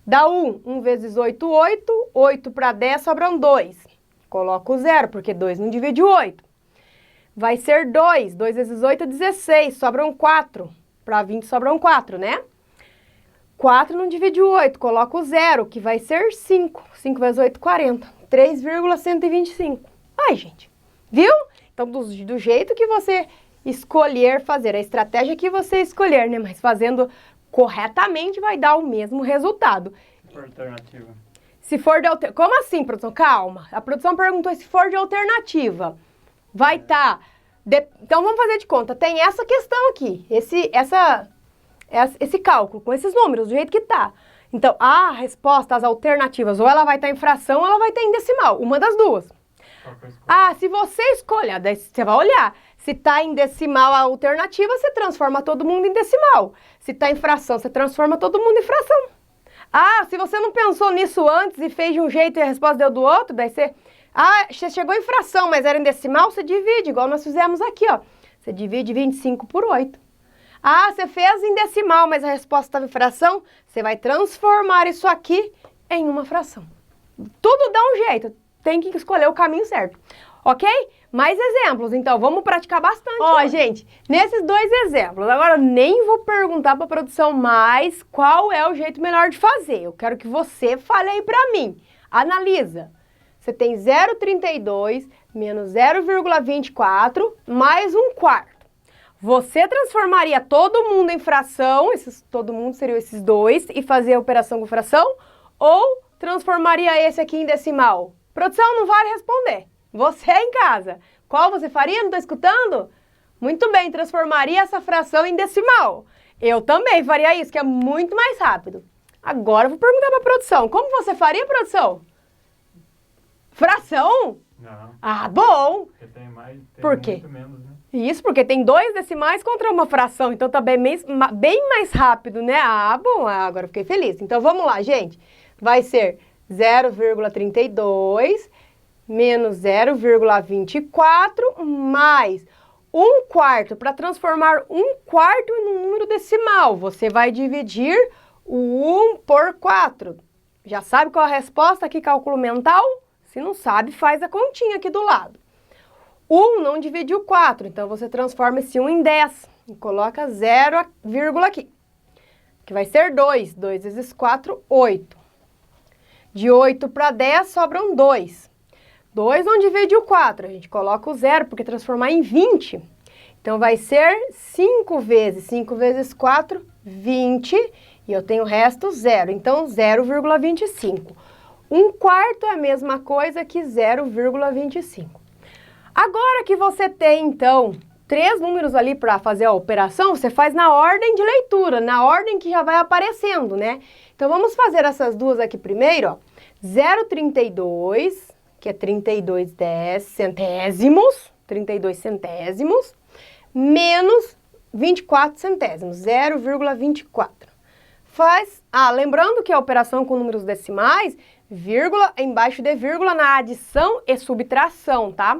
Dá 1. 1 vezes 8, 8. 8 para 10, sobram 2. Coloca o 0, porque 2 não divide 8. Vai ser 2. 2 vezes 8, 16. Sobram 4. Para 20, sobram 4, né? 4 não divide 8. Coloca o 0, que vai ser 5. 5 vezes 8, 40. 3,125. Ai, gente. Viu? Então, do jeito que você escolher fazer, a estratégia que você escolher, né? Mas fazendo corretamente vai dar o mesmo resultado. Alternativa. Se for de alternativa... Como assim, produção? Calma. A produção perguntou se for de alternativa. Vai estar... Então, vamos fazer de conta. Tem essa questão aqui. Esse cálculo, com esses números, do jeito que tá. Então, a resposta, as alternativas, ou ela vai estar em fração ou ela vai estar em decimal. Uma das duas. Se você escolher, daí você vai olhar. Se está em decimal a alternativa, você transforma todo mundo em decimal. Se está em fração, você transforma todo mundo em fração. Se você não pensou nisso antes e fez de um jeito e a resposta deu do outro, daí você... você chegou em fração, mas era em decimal, você divide, igual nós fizemos aqui, ó. Você divide 25 por 8. Ah, você fez em decimal, mas a resposta estava em fração. Você vai transformar isso aqui em uma fração. Tudo dá um jeito, tem que escolher o caminho certo. Ok? Mais exemplos, então, vamos praticar bastante. Ó, gente, nesses dois exemplos, agora eu nem vou perguntar para a produção mais qual é o jeito melhor de fazer. Eu quero que você fale aí para mim. Analisa. Você tem 0,32 menos 0,24 mais 1/4. Você transformaria todo mundo em fração, todo mundo seriam esses dois, e fazer a operação com fração? Ou transformaria esse aqui em decimal? Produção, não vale responder. Você em casa. Qual você faria? Não está escutando? Muito bem, transformaria essa fração em decimal. Eu também faria isso, que é muito mais rápido. Agora eu vou perguntar para a produção. Como você faria, produção? Fração? Não. Ah, bom. Porque tem Por quê? muito menos, né? Isso, porque tem 2 decimais contra uma fração, então tá bem mais rápido, né? Ah, bom, agora eu fiquei feliz. Então vamos lá, gente. Vai ser 0,32 menos 0,24 mais 1/4. Para transformar 1/4 em um número decimal, você vai dividir o 1 por 4. Já sabe qual a resposta aqui, cálculo mental? Se não sabe, faz a continha aqui do lado. 1 não divide o 4, então você transforma esse 1 em 10 e coloca 0, vírgula aqui, que vai ser 2. 2 vezes 4, 8. De 8 para 10 sobram 2. 2 não divide o 4, a gente coloca o 0, porque transformar em 20. Então vai ser 5 vezes 5 vezes 4, 20, e eu tenho o resto 0, então 0,25. 1/4 é a mesma coisa que 0,25. Agora que você tem, então, 3 números ali para fazer a operação, você faz na ordem de leitura, na ordem que já vai aparecendo, né? Então, vamos fazer essas duas aqui primeiro, ó. 0,32, que é 32 centésimos, 32 centésimos, menos 24 centésimos, 0,24. Lembrando que a operação com números decimais, vírgula embaixo de vírgula na adição e subtração, tá?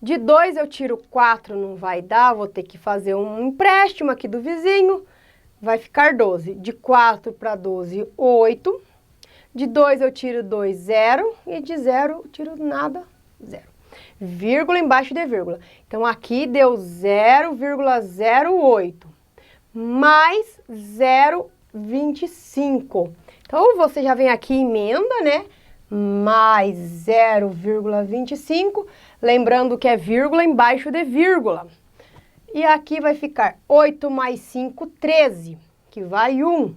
De 2 eu tiro 4, não vai dar, vou ter que fazer um empréstimo aqui do vizinho, vai ficar 12. De 4 para 12, 8. De 2 eu tiro 2, 0. E de 0 eu tiro nada, 0. Vírgula embaixo de vírgula. Então, aqui deu 0,08 mais 0,25. Então, você já vem aqui e emenda, né? Mais 0,25, lembrando que é vírgula embaixo de vírgula. E aqui vai ficar 8 mais 5, 13, que vai 1.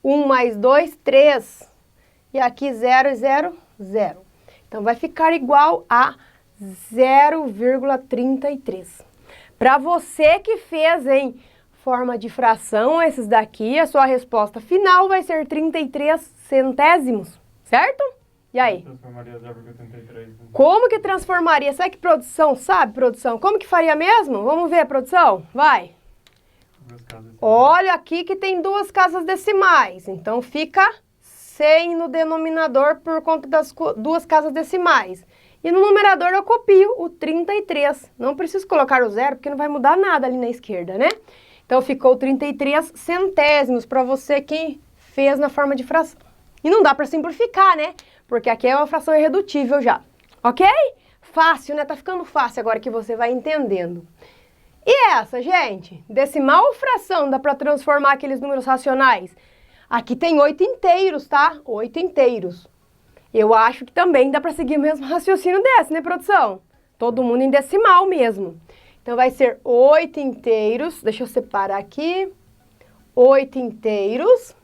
1 mais 2, 3. E aqui 0, 0, 0. Então, vai ficar igual a 0,33. Para você que fez em forma de fração esses daqui, a sua resposta final vai ser 33 centésimos, certo? E aí? Transformaria 0,33. Né? Como que transformaria? Sabe que produção? Sabe, produção? Como que faria mesmo? Vamos ver, produção? Vai. Olha aqui que tem 2 casas decimais. Então, fica 100 no denominador por conta das 2 casas decimais. E no numerador eu copio o 33. Não preciso colocar o 0, porque não vai mudar nada ali na esquerda, né? Então, ficou 33 centésimos para você que fez na forma de fração. E não dá para simplificar, né? Porque aqui é uma fração irredutível já. Ok? Fácil, né? Tá ficando fácil agora que você vai entendendo. E essa, gente? Decimal ou fração? Dá para transformar aqueles números racionais? Aqui tem 8 inteiros, tá? 8 inteiros. Eu acho que também dá para seguir o mesmo raciocínio desse, né, produção? Todo mundo em decimal mesmo. Então, vai ser 8 inteiros. Deixa eu separar aqui. 8 inteiros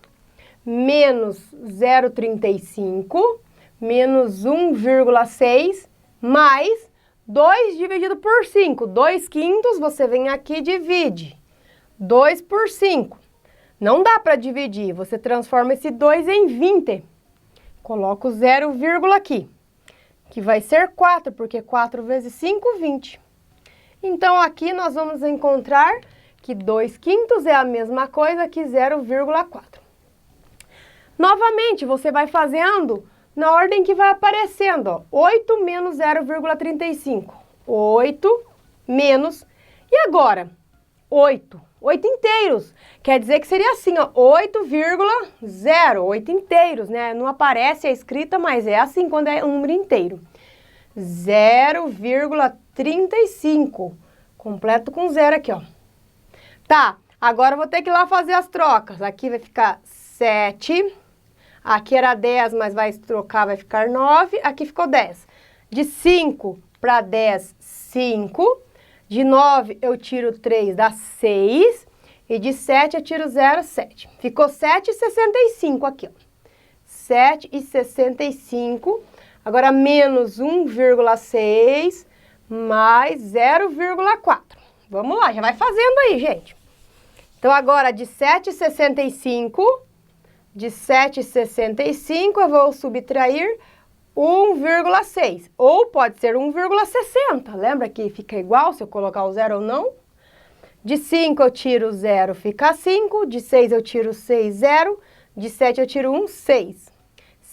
menos 0,35 menos 1,6 mais 2 dividido por 5. 2/5, você vem aqui e divide. 2 por 5. Não dá para dividir, você transforma esse 2 em 20. Coloca o 0, aqui, que vai ser 4, porque 4 vezes 5, 20. Então, aqui nós vamos encontrar que 2/5 é a mesma coisa que 0,4. Novamente, você vai fazendo na ordem que vai aparecendo, ó. 8 menos 0,35. 8 menos, E agora? 8. 8 inteiros. Quer dizer que seria assim, ó, 8,0. 8 inteiros, né? Não aparece a escrita, mas é assim quando é um número inteiro. 0,35. Completo com 0 aqui, ó. Tá, agora eu vou ter que ir lá fazer as trocas. Aqui vai ficar 7. Aqui era 10, mas vai trocar, vai ficar 9. Aqui ficou 10. De 5 para 10, 5. De 9 eu tiro 3, dá 6. E de 7 eu tiro 0, 7. Ficou 7,65 aqui, ó. 7,65. Agora menos 1,6 mais 0,4. Vamos lá, já vai fazendo aí, gente. Então agora de 7,65, eu vou subtrair 1,6. Ou pode ser 1,60. Lembra que fica igual se eu colocar o 0 ou não? De 5 eu tiro 0, fica 5. De 6 eu tiro 6, 0. De 7 eu tiro 1, 6.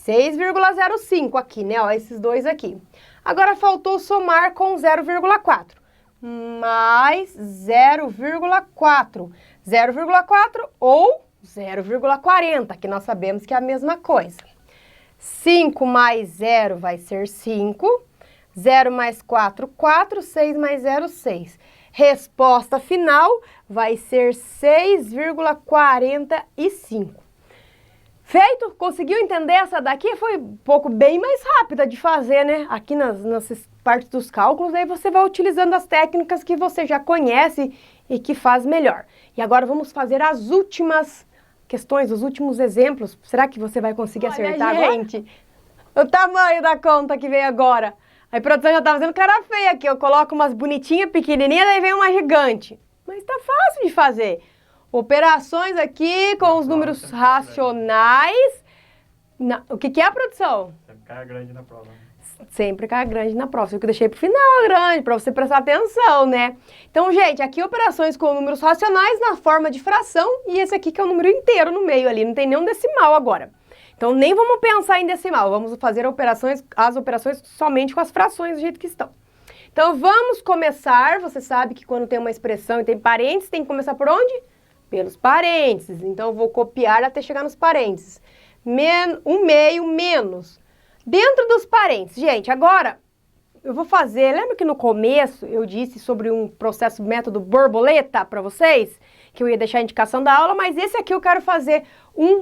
6,05 aqui, né? Ó, esses dois aqui. Agora faltou somar com 0,4. Mais 0,4. 0,4 ou 0,40, que nós sabemos que é a mesma coisa. 5 mais 0 vai ser 5. 0 mais 4, 4. 6 mais 0, 6. Resposta final vai ser 6,45. Feito? Conseguiu entender essa daqui? Foi um pouco bem mais rápida de fazer, né? Aqui nas partes dos cálculos, aí você vai utilizando as técnicas que você já conhece e que faz melhor. E agora vamos fazer as últimas questões, os últimos exemplos. Será que você vai conseguir acertar, gente? O tamanho da conta que veio agora. A produção já tá fazendo cara feia aqui. Eu coloco umas bonitinhas, pequenininhas, daí vem uma gigante. Mas tá fácil de fazer. Operações aqui com os números racionais. O que é a produção? Sempre cai grande na prova. Sempre cai grande na prova. Eu deixei pro final a grande, para você prestar atenção, né? Então, gente, aqui operações com números racionais na forma de fração. E esse aqui que é o número inteiro no meio ali. Não tem nenhum decimal agora. Então, nem vamos pensar em decimal. Vamos fazer as operações somente com as frações do jeito que estão. Então, vamos começar. Você sabe que quando tem uma expressão e tem parênteses, tem que começar por onde? Pelos parênteses. Então, eu vou copiar até chegar nos parênteses. 1/2 menos. Dentro dos parênteses. Gente, agora eu vou fazer... Lembra que no começo eu disse sobre um processo método borboleta para vocês? Que eu ia deixar a indicação da aula, mas esse aqui eu quero fazer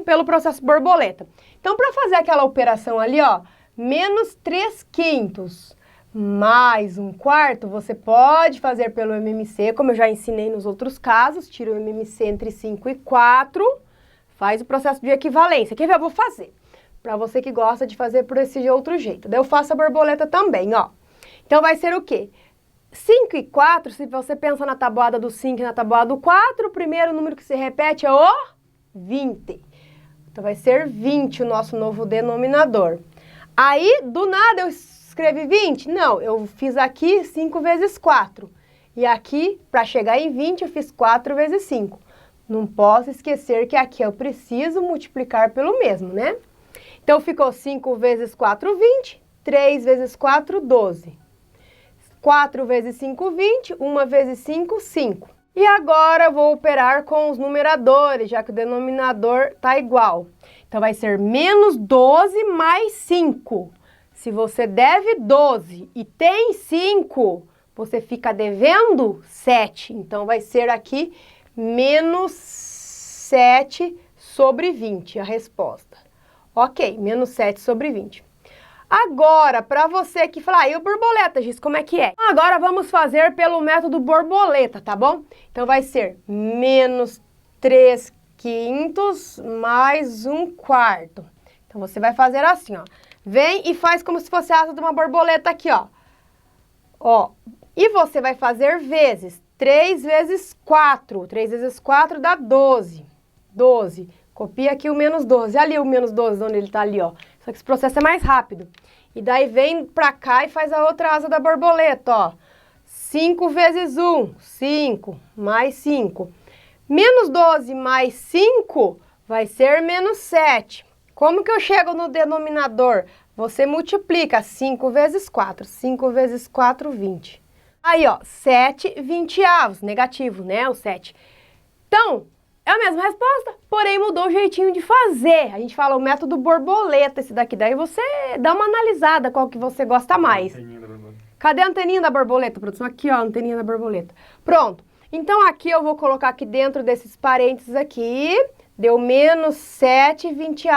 pelo processo borboleta. Então, para fazer aquela operação ali, ó, menos 3/5 mais 1/4, você pode fazer pelo MMC, como eu já ensinei nos outros casos. Tira o MMC entre 5 e 4, faz o processo de equivalência. Quer ver? Eu vou fazer. Para você que gosta de fazer por esse outro jeito. Daí eu faço a borboleta também, ó. Então, vai ser o quê? 5 e 4, se você pensa na tabuada do 5 e na tabuada do 4, o primeiro número que se repete é o 20. Então, vai ser 20 o nosso novo denominador. Aí, do nada, eu escrevi 20? Não, eu fiz aqui 5 vezes 4. E aqui, para chegar em 20, eu fiz 4 vezes 5. Não posso esquecer que aqui eu preciso multiplicar pelo mesmo, né? Então, ficou 5 vezes 4, 20. 3 vezes 4, 12. 4 vezes 5, 20. 1 vezes 5, 5. E agora eu vou operar com os numeradores, já que o denominador está igual. Então, vai ser menos 12 mais 5. Se você deve 12 e tem 5, você fica devendo 7. Então, vai ser aqui menos 7 sobre 20, a resposta. Ok, menos 7 sobre 20. Agora, para você que fala, e o borboleta, Giz, como é que é? Agora vamos fazer pelo método borboleta, tá bom? Então, vai ser menos 3/5 mais 1/4. Então, você vai fazer assim, ó. Vem e faz como se fosse a asa de uma borboleta aqui, ó. Ó, e você vai fazer vezes. 3 vezes 4. 3 vezes 4 dá 12. 12. Copia aqui o menos 12. Ali o menos 12, onde ele tá ali, ó. Só que esse processo é mais rápido. E daí vem pra cá e faz a outra asa da borboleta, ó. 5 vezes 1, 5, mais 5. Menos 12 mais 5 vai ser menos 7. Como que eu chego no denominador? Você multiplica 5 vezes 4. 5 vezes 4, 20. Aí, ó, 7/20, negativo, né, o 7. Então, é a mesma resposta, porém mudou o jeitinho de fazer. A gente fala o método borboleta, esse daqui. Daí você dá uma analisada qual que você gosta mais. Cadê a anteninha da borboleta, produção? Aqui, ó, a anteninha da borboleta. Pronto. Então, aqui eu vou colocar aqui dentro desses parênteses aqui, deu menos 7/20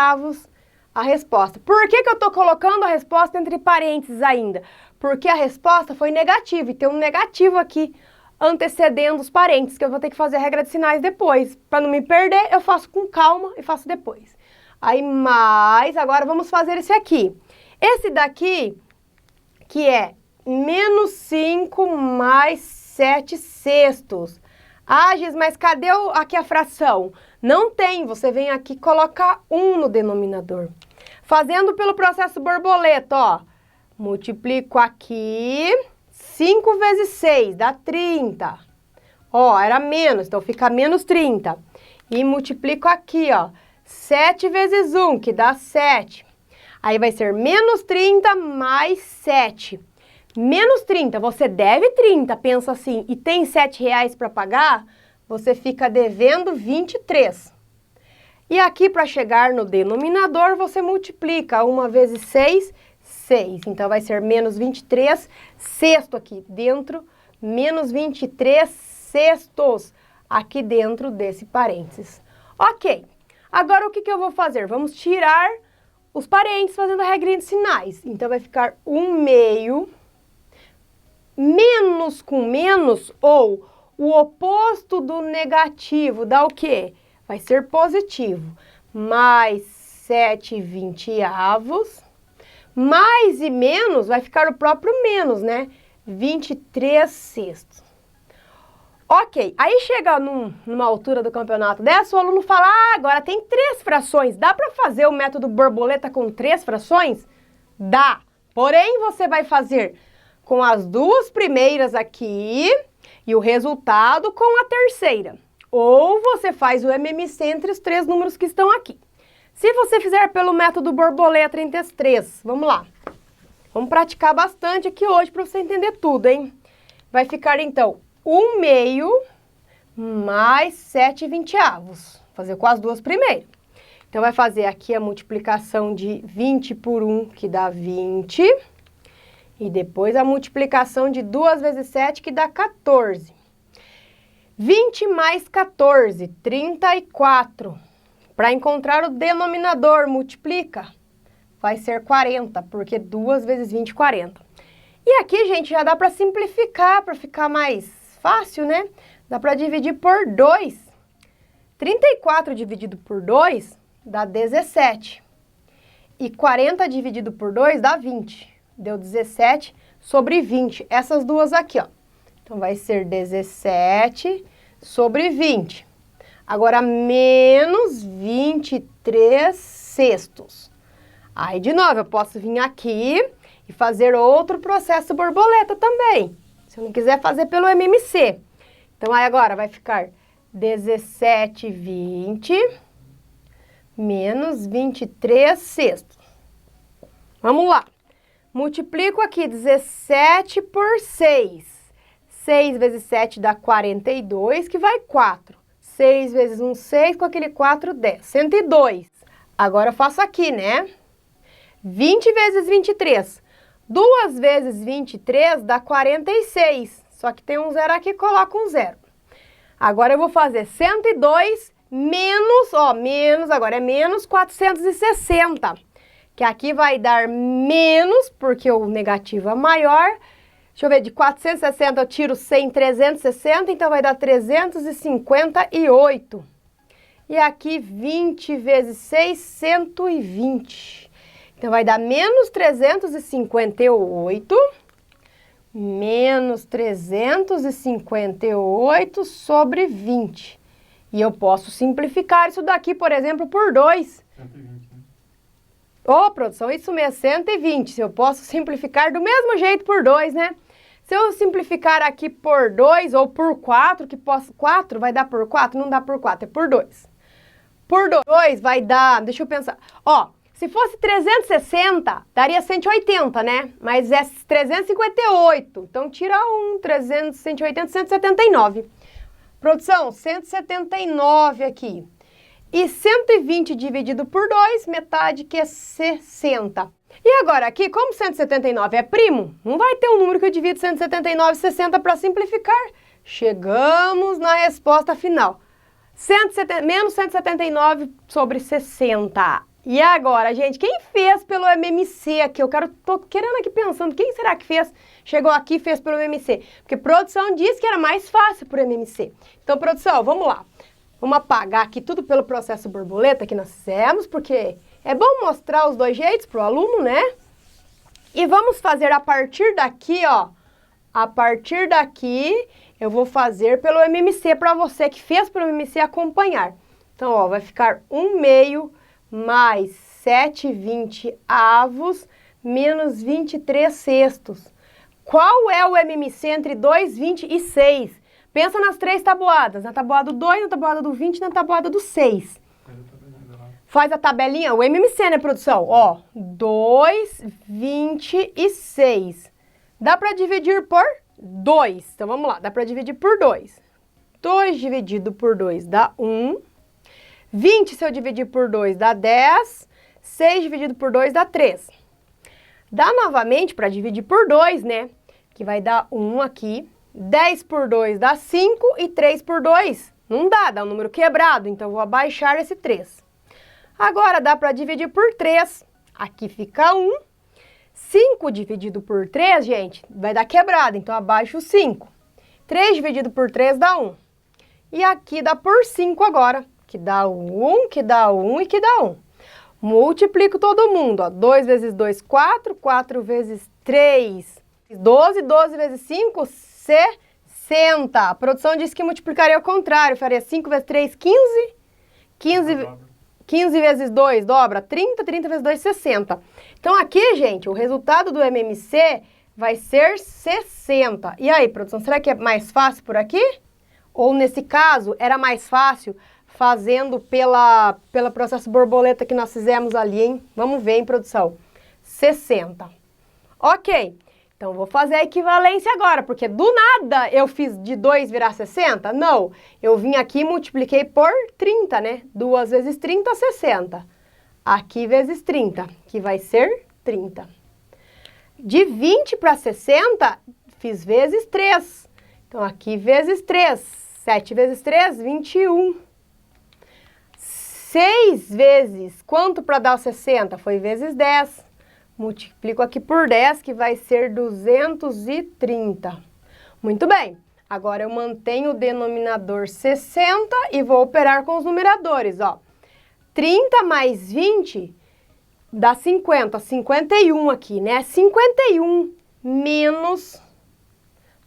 a resposta. Por que que eu tô colocando a resposta entre parênteses ainda? Porque a resposta foi negativa e tem um negativo aqui antecedendo os parênteses, que eu vou ter que fazer a regra de sinais depois. Para não me perder, eu faço com calma e faço depois. Aí, mais, agora vamos fazer esse aqui. Esse daqui, que é menos 5 mais 7/6. Ah, Giz, mas cadê aqui a fração? Não tem, você vem aqui e coloca 1 no denominador. Fazendo pelo processo borboleta, ó. Multiplico aqui, 5 vezes 6 dá 30. Ó, era menos, então fica menos 30. E multiplico aqui, ó, 7 vezes 1, que dá 7. Aí vai ser menos 30 mais 7. Menos 30, você deve 30, pensa assim, e tem R$7 para pagar, você fica devendo 23. E aqui, para chegar no denominador, você multiplica 1 vezes 6, 6. Então, vai ser menos 23 sexto aqui dentro, menos 23 sextos aqui dentro desse parênteses. Ok, agora o que eu vou fazer? Vamos tirar os parênteses fazendo a regrinha de sinais. Então, vai ficar 1/2, menos com menos, ou o oposto do negativo, dá o quê? Vai ser positivo. Mais 7/20, mais e menos vai ficar o próprio menos, né? 23 sextos. Ok, aí chega numa altura do campeonato dessa, o aluno fala, ah, agora tem 3 frações, dá para fazer o método borboleta com 3 frações? Dá, porém você vai fazer com as 2 primeiras aqui e o resultado com a terceira. Ou você faz o MMC entre os 3 números que estão aqui. Se você fizer pelo método borboleta entre as 3, vamos lá. Vamos praticar bastante aqui hoje para você entender tudo, hein? Vai ficar, então, 1/2 mais 7/20. Fazer com as 2 primeiras. Então, vai fazer aqui a multiplicação de 20 por 1, que dá 20. E depois a multiplicação de 2 vezes 7, que dá 14. 20 mais 14, 34. Para encontrar o denominador, multiplica. Vai ser 40, porque 2 vezes 20, 40. E aqui, gente, já dá para simplificar, para ficar mais fácil, né? Dá para dividir por 2. 34 dividido por 2 dá 17. E 40 dividido por 2 dá 20. Deu 17 sobre 20. Essas duas aqui, ó. Então, vai ser 17 sobre 20. Agora, menos 23 sextos. Aí, de novo, eu posso vir aqui e fazer outro processo borboleta também. Se eu não quiser fazer pelo MMC. Então, aí agora vai ficar 17/20 menos 23 sextos. Vamos lá. Multiplico aqui 17 por 6. 6 vezes 7 dá 42, que vai 4. 6 vezes 1, 6, com aquele 4, 10. 102. Agora eu faço aqui, né? 20 vezes 23. 2 vezes 23 dá 46. Só que tem um zero aqui, coloco um zero. Agora eu vou fazer 102 menos, ó, menos, agora é menos 460. Que aqui vai dar menos, porque o negativo é maior. Deixa eu ver, de 460 eu tiro 100, 360, então vai dar 358. E aqui 20 vezes 6, 120. Então vai dar menos 358, menos 358 sobre 20. E eu posso simplificar isso daqui, por exemplo, por 2. 120. Ô, produção, isso mesmo, 120. Se eu posso simplificar do mesmo jeito por 2, né? Se eu simplificar aqui por 2 ou por 4, que posso 4 vai dar por 4? Não dá por 4, é por 2. Por 2 vai dar, deixa eu pensar. Ó, se fosse 360, daria 180, né? Mas é 358. Então, tira 300, 180, 179. Produção, 179 aqui. E 120 dividido por 2, metade que é 60. E agora aqui, como 179 é primo, não vai ter um número que eu divido 179 e 60 para simplificar. Chegamos na resposta final. Menos 179 sobre 60. E agora, gente, quem fez pelo MMC aqui? Tô querendo aqui pensando, quem será que fez? Chegou aqui e fez pelo MMC. Porque produção disse que era mais fácil por MMC. Então, produção, vamos lá. Vamos apagar aqui tudo pelo processo borboleta que nós fizemos, porque é bom mostrar os dois jeitos para o aluno, né? E vamos fazer a partir daqui, ó. A partir daqui, eu vou fazer pelo MMC para você que fez pelo MMC acompanhar. Então, ó, vai ficar 1/2 mais 7/20 avos menos 23 sextos. Qual é o MMC entre 2, 20 e 6? Pensa nas três tabuadas, na tabuada do 2, na tabuada do 20 e na tabuada do 6. Faz a tabelinha, o MMC, né, produção? Ó, 2, 20 e 6. Dá para dividir por 2. Então, vamos lá, dá para dividir por 2. 2 dividido por 2 dá 1. 20, se eu dividir por 2, dá 10. 6 dividido por 2 dá 3. Dá novamente para dividir por 2, né? Que vai dar 1 aqui. 10 por 2 dá 5 e 3 por 2 não dá um número quebrado, então vou abaixar esse 3. Agora dá para dividir por 3, aqui fica 1. 5 dividido por 3, gente, vai dar quebrado, então abaixo o 5. 3 dividido por 3 dá 1. E aqui dá por 5 agora, que dá 1, que dá 1 e que dá 1. Multiplico todo mundo, ó. 2 vezes 2, 4, 4 vezes 3, 12, 12 vezes 5, 60. A produção disse que multiplicaria ao contrário, faria 5 vezes 3, 15. 15 vezes 2 dobra 30, 30 vezes 2, 60. Então aqui, gente, o resultado do MMC vai ser 60. E aí, produção, será que é mais fácil por aqui? Ou nesse caso, era mais fácil fazendo pela processo borboleta que nós fizemos ali, hein? Vamos ver, hein, produção? 60. Ok. Então, vou fazer a equivalência agora, porque do nada eu fiz de 2 virar 60? Não, eu vim aqui e multipliquei por 30, né? 2 vezes 30, 60. Aqui vezes 30, que vai ser 30. De 20 para 60, fiz vezes 3. Então, aqui vezes 3. 7 vezes 3, 21. 6 vezes, quanto para dar o 60? Foi vezes 10. Multiplico aqui por 10, que vai ser 230. Muito bem. Agora eu mantenho o denominador 60 e vou operar com os numeradores, ó. 30 mais 20 dá 50, 51 aqui, né? 51 menos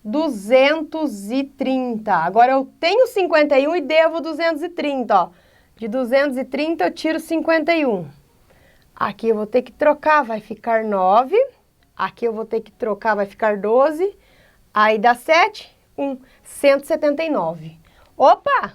230. Agora eu tenho 51 e devo 230, ó. De 230 eu tiro 51. Aqui eu vou ter que trocar, vai ficar 9. Aqui eu vou ter que trocar, vai ficar 12. Aí dá 7, 179. Opa!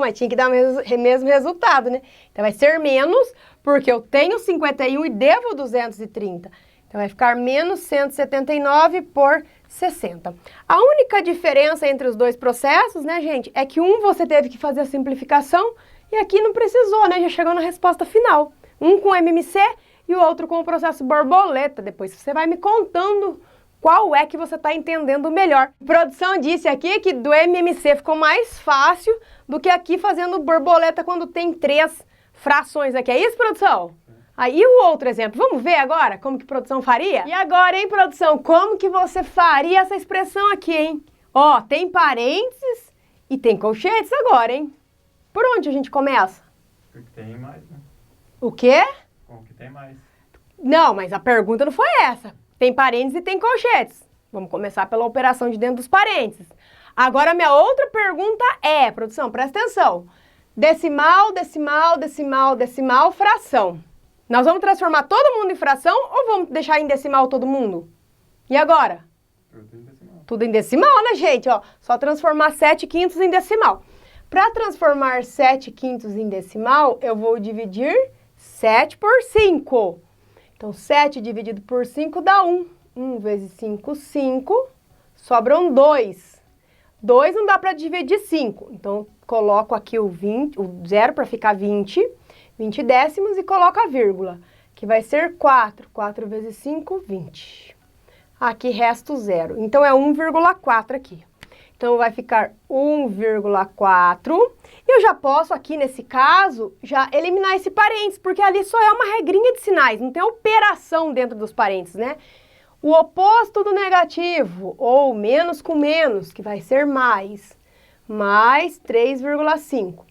Mas tinha que dar o mesmo resultado, né? Então vai ser menos, porque eu tenho 51 e devo 230. Então vai ficar menos 179 por 60. A única diferença entre os dois processos, né, gente, é que um você teve que fazer a simplificação e aqui não precisou, né? Já chegou na resposta final. Um com MMC e o outro com o processo borboleta. Depois você vai me contando qual é que você está entendendo melhor. A produção disse aqui que do MMC ficou mais fácil do que aqui fazendo borboleta quando tem 3 frações aqui. É isso, produção? Aí o outro exemplo, vamos ver agora como que a produção faria? E agora, hein, produção, como que você faria essa expressão aqui, hein? Ó, tem parênteses e tem colchetes agora, hein? Por onde a gente começa? Porque tem mais, né? O quê? Com o que tem mais. Não, mas a pergunta não foi essa. Tem parênteses e tem colchetes. Vamos começar pela operação de dentro dos parênteses. Agora, minha outra pergunta é, produção, presta atenção. Decimal, decimal, decimal, decimal, fração. Nós vamos transformar todo mundo em fração ou vamos deixar em decimal todo mundo? E agora? Tudo em decimal. Tudo em decimal, né, gente? Ó, só transformar 7/5 em decimal. Para transformar 7/5 em decimal, eu vou dividir 7 por 5. Então, 7 dividido por 5 dá 1. 1 vezes 5, 5. Sobram 2. 2 não dá para dividir 5. Então, coloco aqui o 0 para ficar 20. 20 décimos e coloco a vírgula, que vai ser 4. 4 vezes 5, 20. Aqui resta o 0. Então, é 1,4 aqui. Então, vai ficar 1,4. E eu já posso aqui, nesse caso, já eliminar esse parênteses, porque ali só é uma regrinha de sinais, não tem operação dentro dos parênteses, né? O oposto do negativo, ou menos com menos, que vai ser mais 3,5.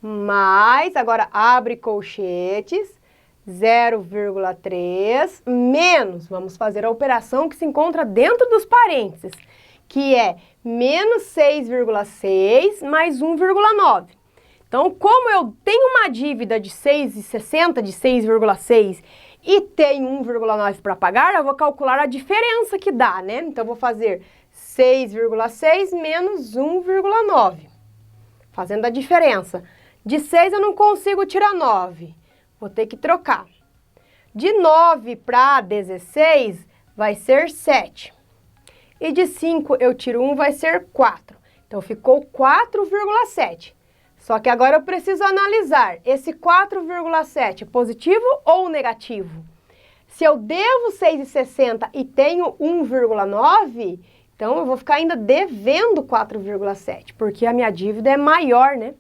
Mais, agora abre colchetes, 0,3, menos, vamos fazer a operação que se encontra dentro dos parênteses, que é menos 6,6 mais 1,9. Então, como eu tenho uma dívida de 6,60, de 6,6 e tenho 1,9 para pagar, eu vou calcular a diferença que dá, né? Então, eu vou fazer 6,6 menos 1,9, fazendo a diferença. De 6 eu não consigo tirar 9, vou ter que trocar. De 9 para 16 vai ser 7. E de 5 eu tiro 1, vai ser 4. Então, ficou 4,7. Só que agora eu preciso analisar, esse 4,7 é positivo ou negativo? Se eu devo 6,60 e tenho 1,9, então eu vou ficar ainda devendo 4,7, porque a minha dívida é maior, né?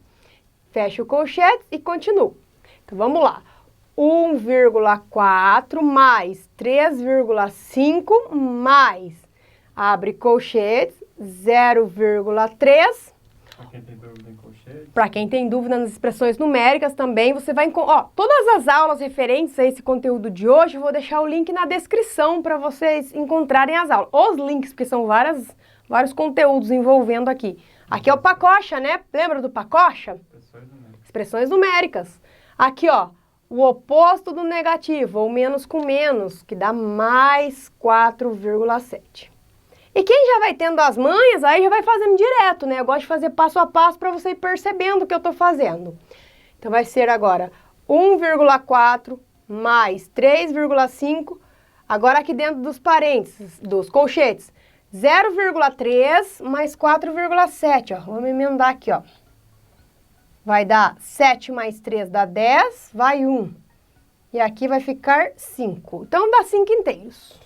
Fecho o colchete e continuo. Então, vamos lá. 1,4 mais 3,5 mais, abre colchetes, 0,3. Para quem tem dúvida em colchete. Para quem tem dúvida nas expressões numéricas também, você vai encontrar, todas as aulas referentes a esse conteúdo de hoje, eu vou deixar o link na descrição para vocês encontrarem as aulas. Os links, porque são vários conteúdos envolvendo aqui. Aqui é o Pacocha, né? Lembra do Pacocha? Expressões numéricas. Expressões numéricas. Aqui, ó, o oposto do negativo, ou menos com menos, que dá mais 4,7. E quem já vai tendo as manhas, aí já vai fazendo direto, né? Eu gosto de fazer passo a passo para você ir percebendo o que eu estou fazendo. Então, vai ser agora 1,4 mais 3,5. Agora, aqui dentro dos parênteses, dos colchetes, 0,3 mais 4,7, ó. Vamos emendar aqui, ó. Vai dar 7 mais 3 dá 10, vai 1. E aqui vai ficar 5. Então, dá 5 inteiros.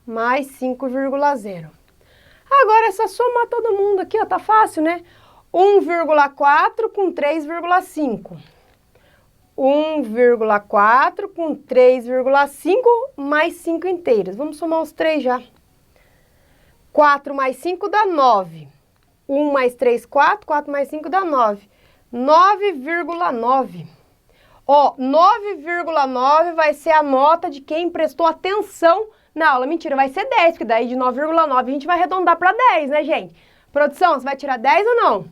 Mais 5,0. Agora, é só somar todo mundo aqui, ó, tá fácil, né? 1,4 com 3,5. 1,4 com 3,5 mais 5 inteiros. Vamos somar os 3 já. 4 mais 5 dá 9. 1 mais 3, 4. 4 mais 5 dá 9. 9,9. Ó, 9,9 vai ser a nota de quem prestou atenção na aula. Mentira, vai ser 10, porque daí de 9,9 a gente vai arredondar para 10, né, gente? Produção, você vai tirar 10 ou não?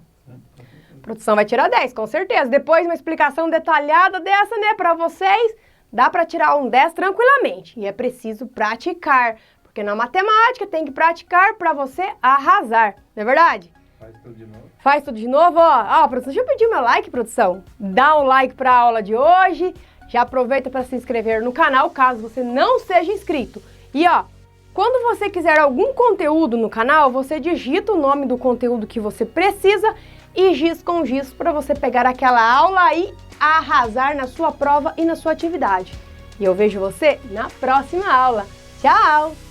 Produção vai tirar 10, com certeza. Depois de uma explicação detalhada dessa, né, para vocês, dá para tirar um 10 tranquilamente. E é preciso praticar, porque na matemática tem que praticar para você arrasar, não é verdade? Faz tudo de novo. Faz tudo de novo, ó. Ó, produção, deixa eu pedir meu like, produção. Dá um like para a aula de hoje. Já aproveita para se inscrever no canal, caso você não seja inscrito. E ó, quando você quiser algum conteúdo no canal, você digita o nome do conteúdo que você precisa e giz com giz para você pegar aquela aula e arrasar na sua prova e na sua atividade. E eu vejo você na próxima aula. Tchau!